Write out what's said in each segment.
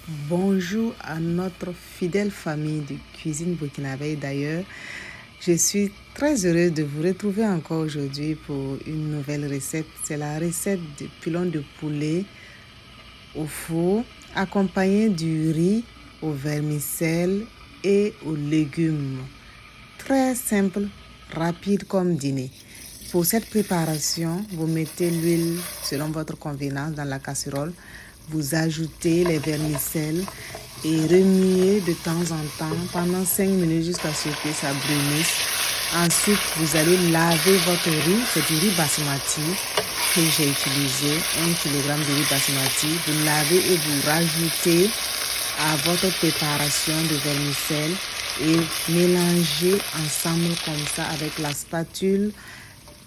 Bonjour à notre fidèle famille de cuisine burkinabé. D'ailleurs, je suis très heureuse de vous retrouver encore aujourd'hui pour une nouvelle recette. C'est la recette de pilon de poulet au four, accompagné du riz au vermicelle et aux légumes. Très simple, rapide comme dîner. Pour cette préparation, vous mettez l'huile selon votre convenance dans la casserole. Vous ajoutez les vermicelles et remuez de temps en temps pendant 5 minutes jusqu'à ce que ça brunisse. Ensuite, vous allez laver votre riz. C'est du riz basmati que j'ai utilisé, 1 kg de riz basmati. Vous lavez et vous rajoutez à votre préparation de vermicelle et mélangez ensemble comme ça avec la spatule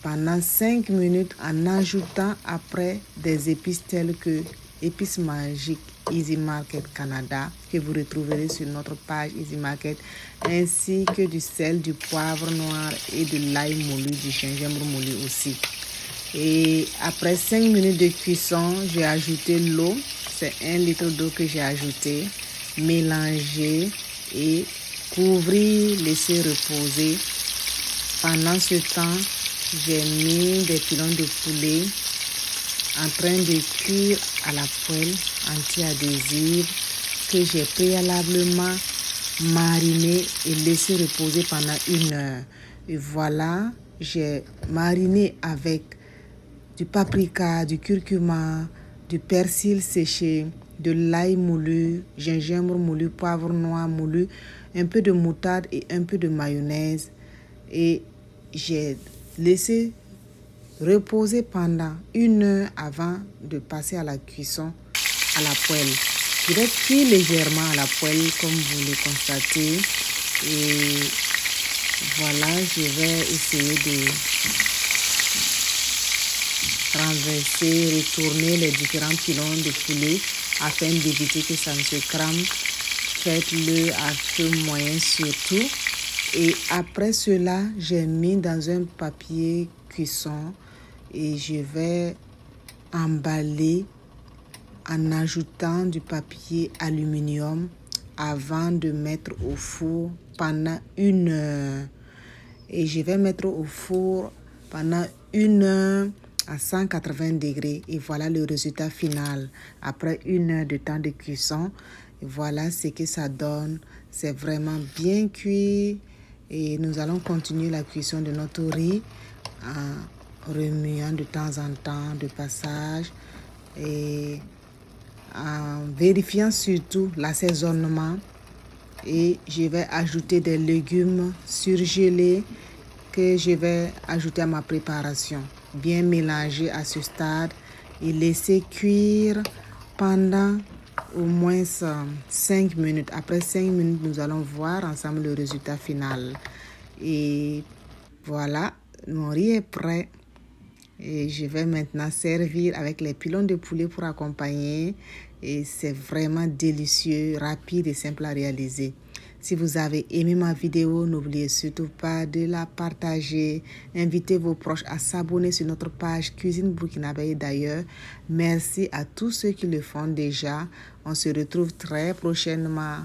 pendant 5 minutes en ajoutant après des épices telles que épices magiques Easy Market Canada que vous retrouverez sur notre page Easy Market, ainsi que du sel, du poivre noir et de l'ail moulu, du gingembre moulu aussi. Et après 5 minutes de cuisson, j'ai ajouté l'eau. C'est 1 litre d'eau que j'ai ajouté. Mélanger et couvrir, laisser reposer. Pendant ce temps, j'ai mis des pilons de poulet en train de cuire à la poêle anti-adhésive que j'ai préalablement mariné et laissé reposer pendant 1 heure. Et voilà, j'ai mariné avec du paprika, du curcuma, du persil séché, de l'ail moulu, gingembre moulu, poivre noir moulu, un peu de moutarde et un peu de mayonnaise. Et j'ai laissé reposer pendant 1 heure avant de passer à la cuisson à la poêle. Je vais cuire légèrement à la poêle comme vous le constatez. Et voilà, je vais essayer de renverser, retourner les différents pilons de poulet afin d'éviter que ça ne se crame. Faites-le à feu moyen surtout. Et après cela, j'ai mis dans un papier cuisson et je vais emballer en ajoutant du papier aluminium avant de mettre au four pendant 1 heure. Et je vais mettre au four pendant 1 heure à 180 degrés. Et voilà le résultat final. Après 1 heure de temps de cuisson, voilà ce que ça donne. C'est vraiment bien cuit. Et nous allons continuer la cuisson de notre riz en remuant de temps en temps de passage et en vérifiant surtout l'assaisonnement. Et je vais ajouter des légumes surgelés que je vais ajouter à ma préparation. Bien mélanger à ce stade et laisser cuire pendant au moins 5 minutes. Après 5 minutes, nous allons voir ensemble le résultat final. Et voilà, mon riz est prêt. Et je vais maintenant servir avec les pilons de poulet pour accompagner. Et c'est vraiment délicieux, rapide et simple à réaliser. Si vous avez aimé ma vidéo, n'oubliez surtout pas de la partager. Invitez vos proches à s'abonner sur notre page Cuisine Burkinabé. D'ailleurs, merci à tous ceux qui le font déjà. On se retrouve très prochainement.